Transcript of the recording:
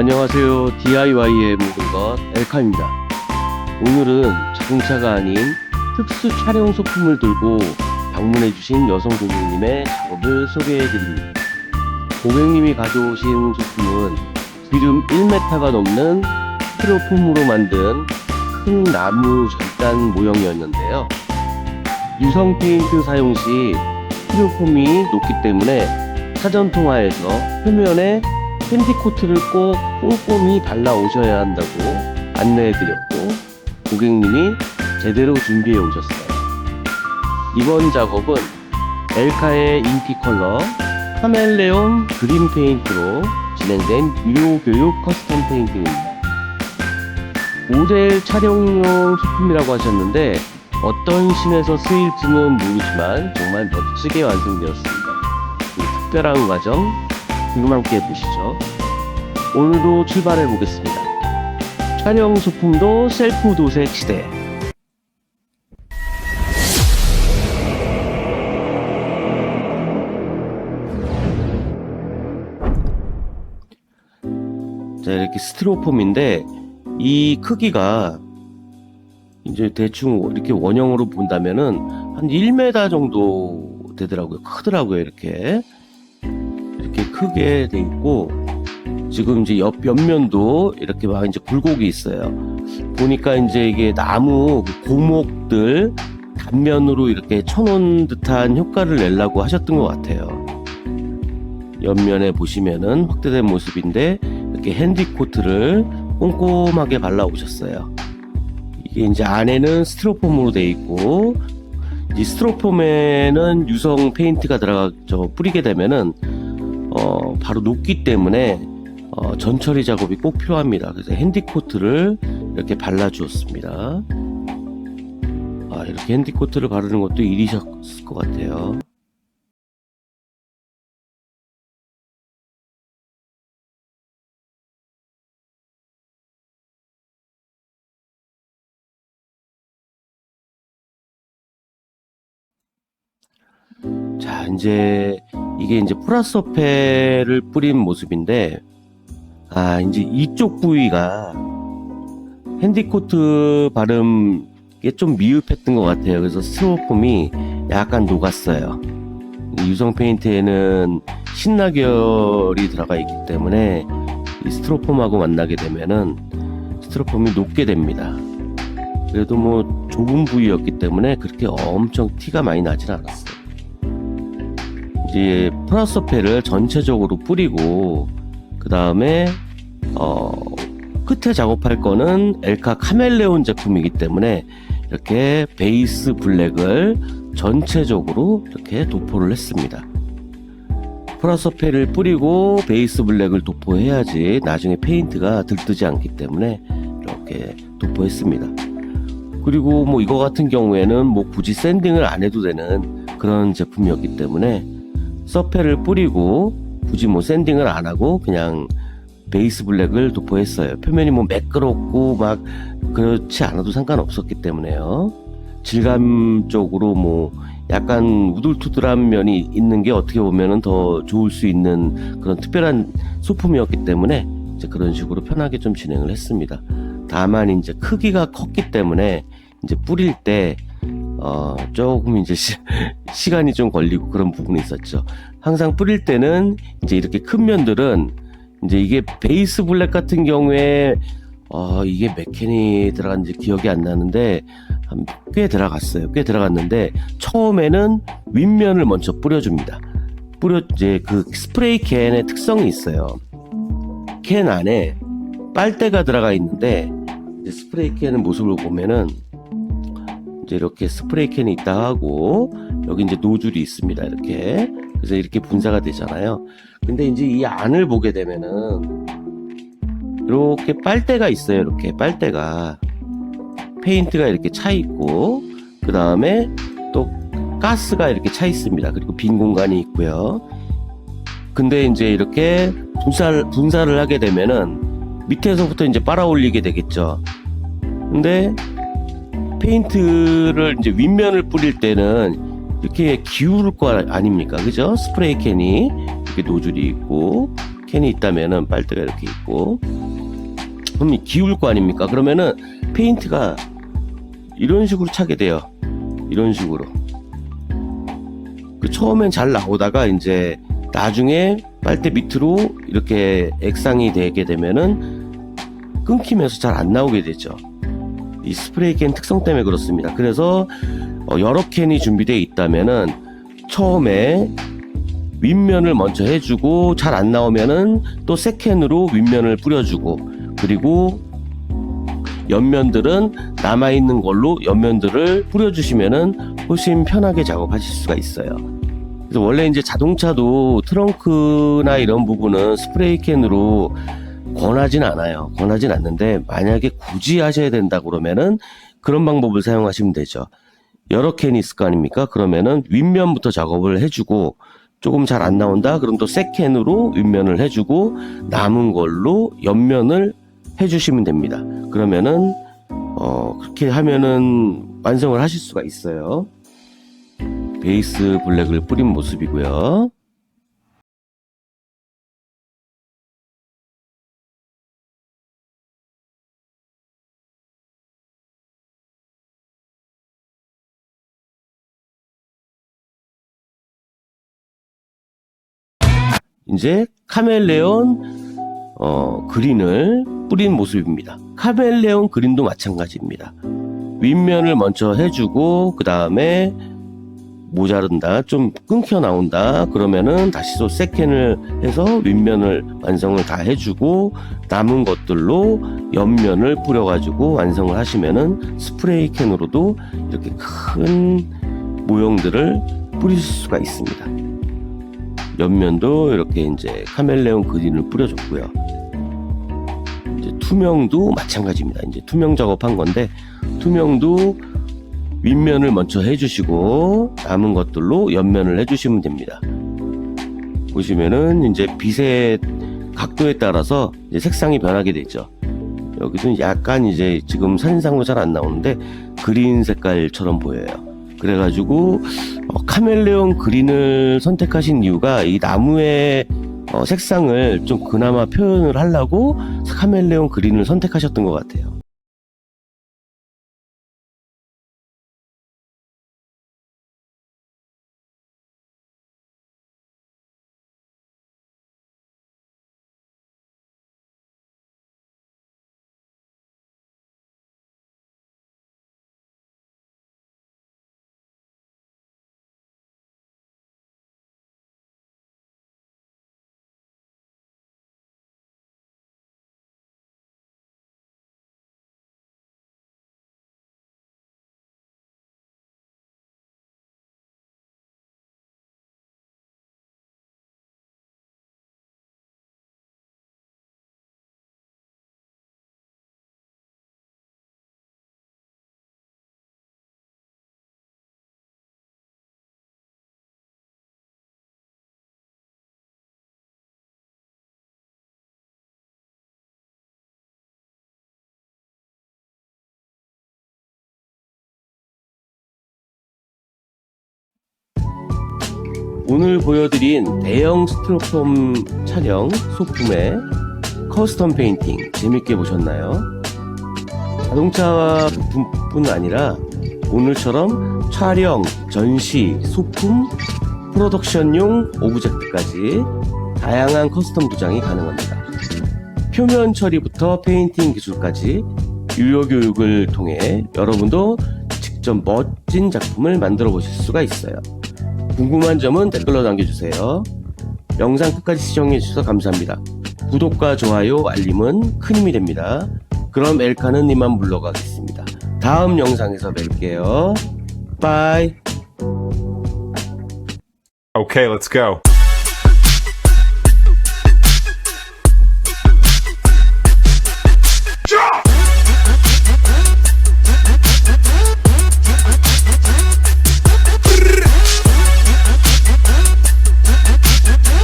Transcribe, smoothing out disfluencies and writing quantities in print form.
안녕하세요. DIY의 모든 것 엘카입니다. 오늘은 자동차가 아닌 특수 촬영 소품을 들고 방문해주신 여성 고객님의 작업을 소개해드립니다. 고객님이 가져오신 소품은 기름 1m가 넘는 스티로폼으로 만든 큰 나무 절단 모형이었는데요. 유성 페인트 사용 시 스티로폼이 녹기 때문에 사전 통화에서 표면에 핸디코트를 꼭 꼼꼼히 발라 오셔야 한다고 안내해드렸고 고객님이 제대로 준비해 오셨어요. 이번 작업은 엘카의 인기 컬러 카멜레온 그린 페인트로 진행된 유료 교육 커스텀 페인팅입니다. 모델 촬영용 소품이라고 하셨는데 어떤 신에서 쓰일지는 모르지만 정말 멋지게 완성되었습니다. 이 특별한 과정 지금 함께 보시죠. 오늘도 출발해 보겠습니다. 촬영 소품도 셀프 도색 시대. 자, 이렇게 스티로폼인데 이 크기가 이제 대충 이렇게 원형으로 본다면은 한 1m 정도 되더라고요. 크더라고요. 이렇게 크게 돼 있고 지금 이제 옆면도 이렇게 막 이제 굴곡이 있어요. 보니까 이제 이게 나무 고목들 단면으로 이렇게 쳐놓은 듯한 효과를 내려고 하셨던 것 같아요. 옆면에 보시면은 확대된 모습인데 이렇게 핸디코트를 꼼꼼하게 발라 오셨어요. 이게 이제 안에는 스티로폼으로 되어 있고 이 스티로폼에는 유성 페인트가 뿌리게 되면은 바로 녹기 때문에 전처리 작업이 꼭 필요합니다. 그래서 핸디코트를 이렇게 발라 주었습니다. 이렇게 핸디코트를 바르는 것도 일이셨을 것 같아요. 자, 이게 이제 프라서페를 뿌린 모습인데, 이제 이쪽 부위가 핸디코트 바름에 좀 미흡했던 것 같아요. 그래서 스티로폼이 약간 녹았어요. 유성 페인트에는 신나결이 들어가 있기 때문에 이 스티로폼하고 만나게 되면은 스티로폼이 녹게 됩니다. 그래도 뭐 좁은 부위였기 때문에 그렇게 엄청 티가 많이 나진 않았어요. 이제 프라서페를 전체적으로 뿌리고 그 다음에 끝에 작업할 거는 엘카 카멜레온 제품이기 때문에 이렇게 베이스 블랙을 전체적으로 이렇게 도포를 했습니다. 프라서페를 뿌리고 베이스 블랙을 도포해야지 나중에 페인트가 들뜨지 않기 때문에 이렇게 도포했습니다. 그리고 뭐 이거 같은 경우에는 뭐 굳이 샌딩을 안 해도 되는 그런 제품이었기 때문에 서페를 뿌리고 굳이 뭐 샌딩을 안 하고 그냥 베이스 블랙을 도포했어요. 표면이 뭐 매끄럽고 막 그렇지 않아도 상관없었기 때문에요. 질감적으로 뭐 약간 우둘투둘한 면이 있는 게 어떻게 보면은 더 좋을 수 있는 그런 특별한 소품이었기 때문에 이제 그런 식으로 편하게 좀 진행을 했습니다. 다만 이제 크기가 컸기 때문에 이제 뿌릴 때 조금 이제 시간이 좀 걸리고 그런 부분이 있었죠. 항상 뿌릴 때는 이제 이렇게 큰 면들은 이제 이게 베이스 블랙 같은 경우에 이게 몇 캔이 들어간지 기억이 안 나는데 꽤 들어갔어요. 꽤 들어갔는데 처음에는 윗면을 먼저 뿌려줍니다. 이제 그 스프레이 캔의 특성이 있어요. 캔 안에 빨대가 들어가 있는데 이제 스프레이 캔의 모습을 보면은 이제 이렇게 스프레이 캔이 있다 하고 여기 이제 노즐이 있습니다. 이렇게 그래서 이렇게 분사가 되잖아요. 근데 이제 이 안을 보게 되면은 이렇게 빨대가 있어요. 이렇게 빨대가 페인트가 이렇게 차 있고 그 다음에 또 가스가 이렇게 차 있습니다. 그리고 빈 공간이 있고요. 근데 이제 이렇게 분사를 하게 되면은 밑에서부터 이제 빨아 올리게 되겠죠. 근데 페인트를 이제 윗면을 뿌릴 때는 이렇게 기울을 거 아닙니까? 그죠? 스프레이 캔이 이렇게 노즐이 있고 캔이 있다면은 빨대가 이렇게 있고, 그럼 기울 거 아닙니까? 그러면은 페인트가 이런 식으로 차게 돼요. 이런 식으로. 처음엔 잘 나오다가 이제 나중에 빨대 밑으로 이렇게 액상이 되게 되면은 끊기면서 잘 안 나오게 되죠. 이 스프레이 캔 특성 때문에 그렇습니다. 그래서 여러 캔이 준비되어 있다면은 처음에 윗면을 먼저 해주고 잘 안 나오면은 또 새 캔으로 윗면을 뿌려주고, 그리고 옆면들은 남아있는 걸로 옆면들을 뿌려주시면은 훨씬 편하게 작업하실 수가 있어요. 그래서 원래 이제 자동차도 트렁크나 이런 부분은 스프레이 캔으로 권하진 않아요. 권하진 않는데, 만약에 굳이 하셔야 된다 그러면은 그런 방법을 사용하시면 되죠. 여러 캔이 있을 거 아닙니까? 그러면은 윗면부터 작업을 해주고, 조금 잘 안 나온다? 그럼 또 새 캔으로 윗면을 해주고, 남은 걸로 옆면을 해주시면 됩니다. 그러면은 그렇게 하면은 완성을 하실 수가 있어요. 베이스 블랙을 뿌린 모습이고요. 이제 카멜레온 그린을 뿌린 모습입니다. 카멜레온 그린도 마찬가지입니다. 윗면을 먼저 해주고, 그 다음에 모자른다, 좀 끊겨 나온다 그러면은 다시 또 새 캔을 해서 윗면을 완성을 다 해주고, 남은 것들로 옆면을 뿌려가지고 완성을 하시면은 스프레이 캔으로도 이렇게 큰 모형들을 뿌리실 수가 있습니다. 옆면도 이렇게 이제 카멜레온 그린을 뿌려줬고요. 이제 투명도 마찬가지입니다. 이제 투명 작업한 건데, 투명도 윗면을 먼저 해주시고 남은 것들로 옆면을 해주시면 됩니다. 보시면은 이제 빛의 각도에 따라서 이제 색상이 변하게 되죠. 여기도 약간 이제 지금 사진상으로 잘 안 나오는데 그린 색깔처럼 보여요. 그래가지고 카멜레온 그린을 선택하신 이유가 이 나무의 색상을 좀 그나마 표현을 하려고 카멜레온 그린을 선택하셨던 것 같아요. 오늘 보여드린 대형 스티로폼 촬영 소품의 커스텀 페인팅 재밌게 보셨나요? 자동차 부품뿐 아니라 오늘처럼 촬영, 전시, 소품, 프로덕션용 오브젝트까지 다양한 커스텀 도장이 가능합니다. 표면 처리부터 페인팅 기술까지 유료 교육을 통해 여러분도 직접 멋진 작품을 만들어 보실 수가 있어요. 궁금한 점은 댓글로 남겨주세요. 영상 끝까지 시청해주셔서 감사합니다. 구독과 좋아요, 알림은 큰 힘이 됩니다. 그럼 엘카는 이만 물러가겠습니다. 다음 영상에서 뵐게요. 바이. Okay, let's go.